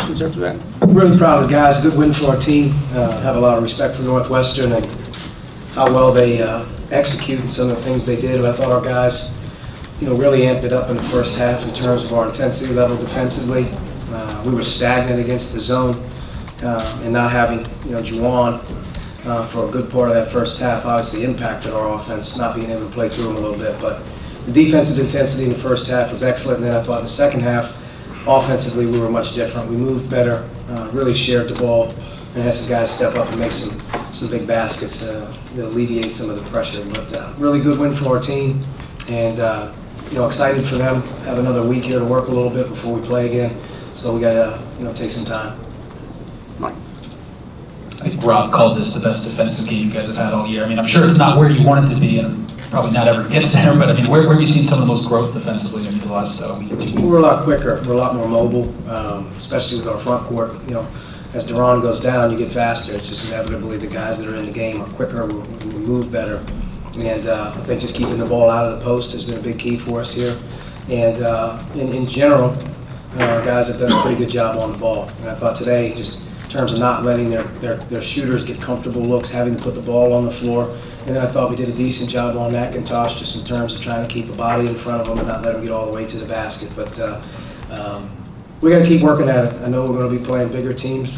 questions after that? Really proud of the guys. Good win for our team. Have a lot of respect for Northwestern and how well they execute and some of the things they did. But I thought our guys, really amped it up in the first half in terms of our intensity level defensively. We were stagnant against the zone, and not having, Juwan for a good part of that first half obviously impacted our offense, not being able to play through them a little bit. But the defensive intensity in the first half was excellent, and then I thought in the second half, offensively, we were much different. We moved better, really shared the ball, and had some guys step up and make some big baskets to alleviate some of the pressure. But really good win for our team, and excited for them. Have another week here to work a little bit before we play again. So we got to take some time. Mike. I think Rob called this the best defensive game you guys have had all year. I mean, I'm sure it's not where you want it to be, and probably not ever gets there, but I mean, where have you seen some of the most growth defensively the last week or 2 weeks? We're a lot quicker. We're a lot more mobile, especially with our front court. As Duran goes down, you get faster. It's just inevitably the guys that are in the game are quicker. We move better. And I think just keeping the ball out of the post has been a big key for us here. And in general, our guys have done a pretty good job on the ball. And I thought today, just in terms of not letting their shooters get comfortable looks, having to put the ball on the floor. And then I thought we did a decent job on McIntosh, just in terms of trying to keep a body in front of him and not let him get all the way to the basket. But we got to keep working at it. I know we're going to be playing bigger teams,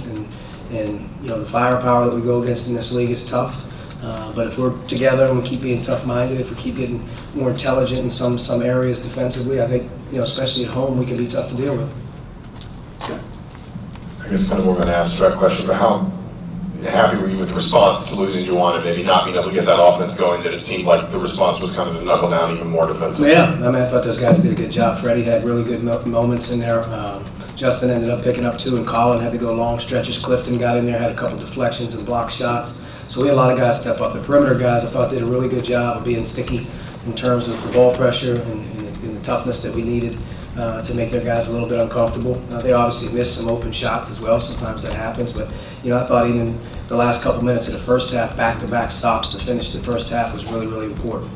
and the firepower that we go against in this league is tough. But if we're together and we keep being tough-minded, if we keep getting more intelligent in some areas defensively, I think, especially at home, we can be tough to deal with. I guess kind of more of an abstract question, but how happy were you with the response to losing Juwan and maybe not being able to get that offense going, that it seemed like the response was kind of to knuckle down even more defensively? Yeah, I thought those guys did a good job. Freddie had really good moments in there. Justin ended up picking up 2, and Colin had to go long stretches. Clifton got in there, had a couple deflections and block shots. So we had a lot of guys step up. The perimeter guys, I thought, did a really good job of being sticky in terms of the ball pressure and the toughness that we needed to make their guys a little bit uncomfortable. They obviously missed some open shots as well. Sometimes that happens. But, I thought even the last couple minutes of the first half, back-to-back stops to finish the first half was really, really important.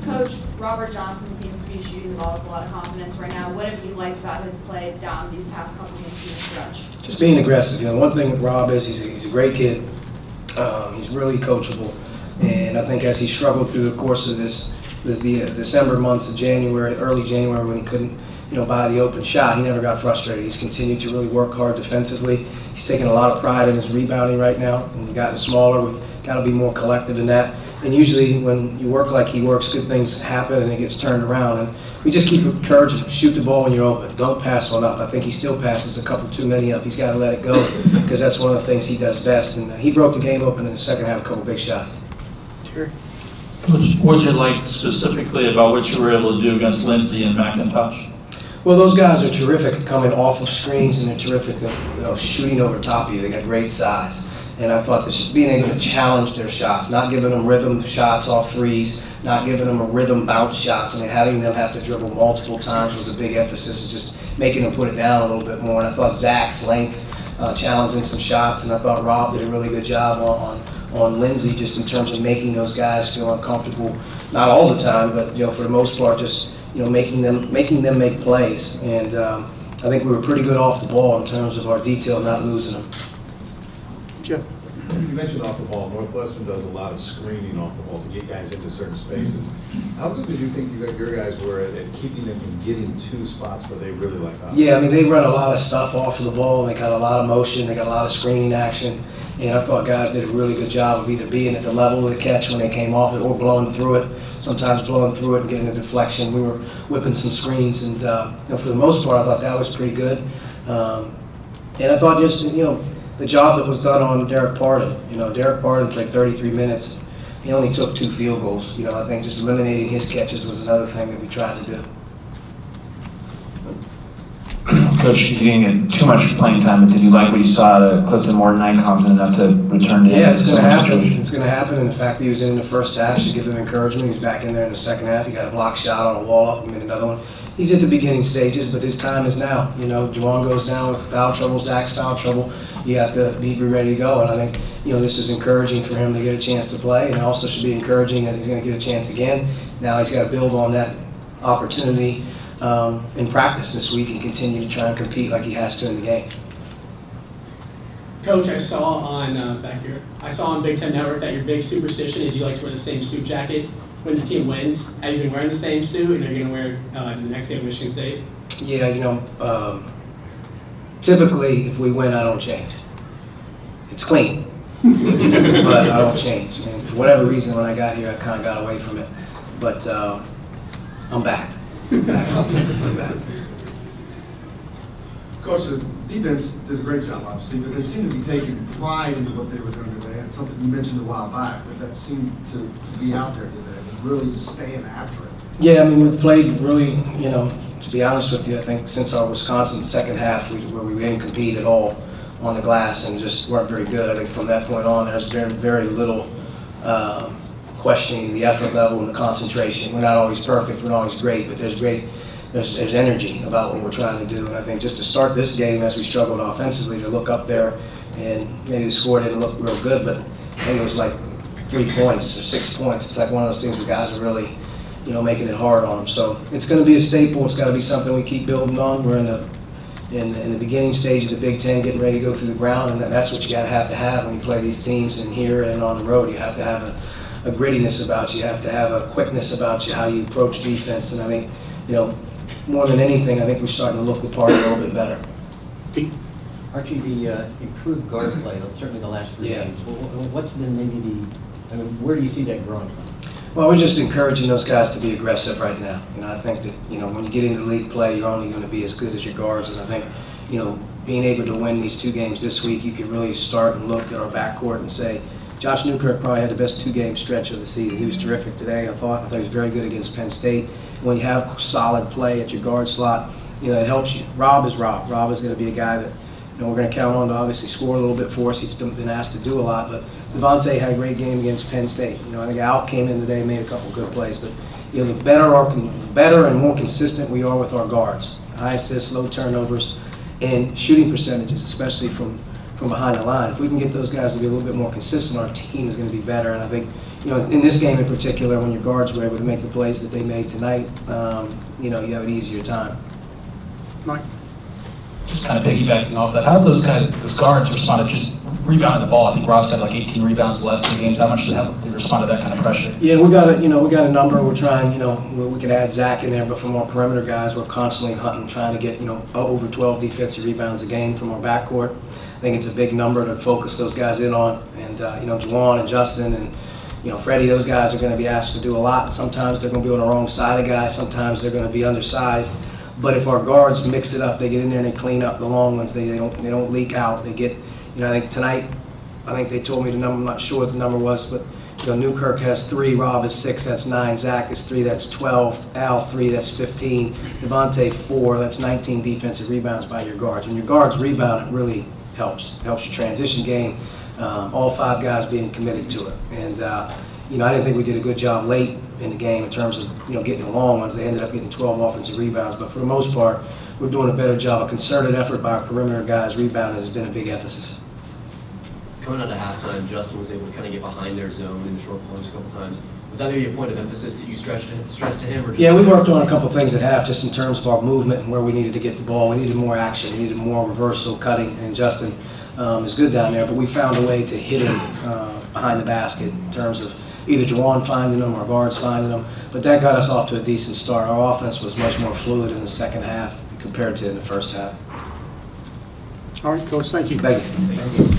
Coach, Robert Johnson seems to be shooting the ball with a lot of confidence right now. What have you liked about his play down these past couple games in the stretch? Just being aggressive. One thing with Rob is he's a great kid. He's really coachable, and I think as he struggled through the course of the December months of January, early January, when he couldn't, buy the open shot, he never got frustrated. He's continued to really work hard defensively. He's taking a lot of pride in his rebounding right now. And we've gotten smaller. We've got to be more collective in that. And usually when you work like he works, good things happen and it gets turned around. And we just keep encouraging him, shoot the ball when you're open. Don't pass one up. I think he still passes a couple too many up. He's got to let it go because that's one of the things he does best. And he broke the game open in the second half, a couple big shots. Terry? What did you like specifically about what you were able to do against Lindsay and McIntosh? Well, those guys are terrific at coming off of screens, and they're terrific at shooting over top of you. They got great size. And I thought this being able to challenge their shots, not giving them rhythm shots off threes, not giving them a rhythm bounce shots. Having them have to dribble multiple times was a big emphasis, just making them put it down a little bit more. And I thought Zach's length challenging some shots, and I thought Rob did a really good job on Lindsay, just in terms of making those guys feel uncomfortable. Not all the time, but for the most part, just making them make plays. And I think we were pretty good off the ball in terms of our detail, not losing them. Jeff? You mentioned off the ball. Northwestern does a lot of screening off the ball to get guys into certain spaces. How good did you think your guys were at keeping them from getting to spots where they really like offense? Yeah, they run a lot of stuff off of the ball, and they got a lot of motion, they got a lot of screening action. And I thought guys did a really good job of either being at the level of the catch when they came off it or blowing through it. Sometimes blowing through it and getting a deflection. We were whipping some screens, and for the most part, I thought that was pretty good. And I thought just, the job that was done on Derek Pardon. Derek Pardon played 33 minutes. He only took 2 field goals. I think just eliminating his catches was another thing that we tried to do. Coach, you didn't get too much playing time, but did you like what you saw out of Clifton more tonight, confident enough to return to him? Yeah, it's going to happen. It's going to happen, and the fact that he was in the first half should give him encouragement. He was back in there in the second half. He got a block shot on a wall up and made another one. He's at the beginning stages, but his time is now. Juwan goes down with foul trouble, Zach's foul trouble. You have to be ready to go, and I think this is encouraging for him to get a chance to play, and it also should be encouraging that he's going to get a chance again. Now he's got to build on that opportunity in practice this week and continue to try and compete like he has to in the game. Coach, I saw on back here, I saw on Big Ten Network that your big superstition is you like to wear the same suit jacket when the team wins. Have you been wearing the same suit, and are you going to wear it the next game of Michigan State? Yeah, you know, typically if we win, I don't change. It's clean, but I don't change. And for whatever reason, when I got here, I kind of got away from it. But I'm back. I'm back. Coach, the defense did a great job, obviously, but they seem to be taking pride in what they were doing today. And something you mentioned a while back, but that seemed to be out there today, and really just staying after it. Yeah, I mean, we've played really, you know, to be honest with you, I think since our Wisconsin second half, where we didn't compete at all on the glass and just weren't very good. I think from that point on, there's been very little questioning the effort level and the concentration. We're not always perfect, we're not always great, but there's energy about what we're trying to do. And I think just to start this game, as we struggled offensively, to look up there, and maybe the score didn't look real good, but I think it was like 3 points or 6 points. It's like one of those things where guys are really, you know, making it hard on them. So it's going to be a staple. It's got to be something we keep building on. We're in the beginning stage of the Big Ten, getting ready to go through the ground, and that's what you got to have when you play these teams in here and on the road. You have to have a grittiness about you. You have to have a quickness about you, how you approach defense. And I think, you know, more than anything, I think we're starting to look the part a little bit better. Archie, the improved guard play, certainly the last 3 games. What's been maybe I mean, where do you see that growing from? Well, we're just encouraging those guys to be aggressive right now. You know, I think that, you know, when you get into league play, you're only going to be as good as your guards. And I think, you know, being able to win these 2 games this week, you can really start and look at our backcourt and say, Josh Newkirk probably had the best 2-game stretch of the season. He was terrific today, I thought. He was very good against Penn State. When you have solid play at your guard slot, you know, it helps you. Rob is Rob. Rob is going to be a guy that, you know, we're going to count on to obviously score a little bit for us. He's been asked to do a lot, but Devontae had a great game against Penn State. You know, I think Al came in today, made a couple good plays, but, you know, the better and more consistent we are with our guards, high assists, low turnovers, and shooting percentages, especially from behind the line. If we can get those guys to be a little bit more consistent, our team is going to be better. And I think, you know, in this game in particular, when your guards were able to make the plays that they made tonight, you know, you have an easier time. Mike? Just kind of piggybacking off that, how have those guards responded, just rebounding the ball? I think Rob said like 18 rebounds the last 2 games. How much have they responded to that kind of pressure? Yeah, we got a number. We're trying, you know, we can add Zach in there, but from our perimeter guys, we're constantly hunting, trying to get, you know, over 12 defensive rebounds a game from our backcourt. I think it's a big number to focus those guys in on. And, you know, Juwan and Justin and, you know, Freddie, those guys are going to be asked to do a lot. Sometimes they're going to be on the wrong side of guys. Sometimes they're going to be undersized. But if our guards mix it up, they get in there and they clean up the long ones. They don't leak out. They get, you know, I think tonight, I think they told me the number. I'm not sure what the number was, but, you know, Newkirk has 3, Rob is 6, that's 9, Zach is 3, that's 12, Al 3, that's 15, Devontae 4, that's 19 defensive rebounds by your guards. When your guards rebound, it really helps. It helps your transition game. All 5 guys being committed to it. And, you know, I didn't think we did a good job late in the game in terms of, you know, getting the long ones. They ended up getting 12 offensive rebounds. But for the most part, we're doing a better job. A concerted effort by our perimeter guys rebounding has been a big emphasis. Coming out of halftime, Justin was able to kind of get behind their zone in the short corners a couple times. Was that maybe a point of emphasis that you stressed to him? Or just yeah, we worked on a couple things at half just in terms of our movement and where we needed to get the ball. We needed more action. We needed more reversal, cutting, and Justin is good down there. But we found a way to hit him behind the basket in terms of either Juwan finding them or guards finding them. But that got us off to a decent start. Our offense was much more fluid in the second half compared to in the first half. All right, Coach, thank you. Thank you.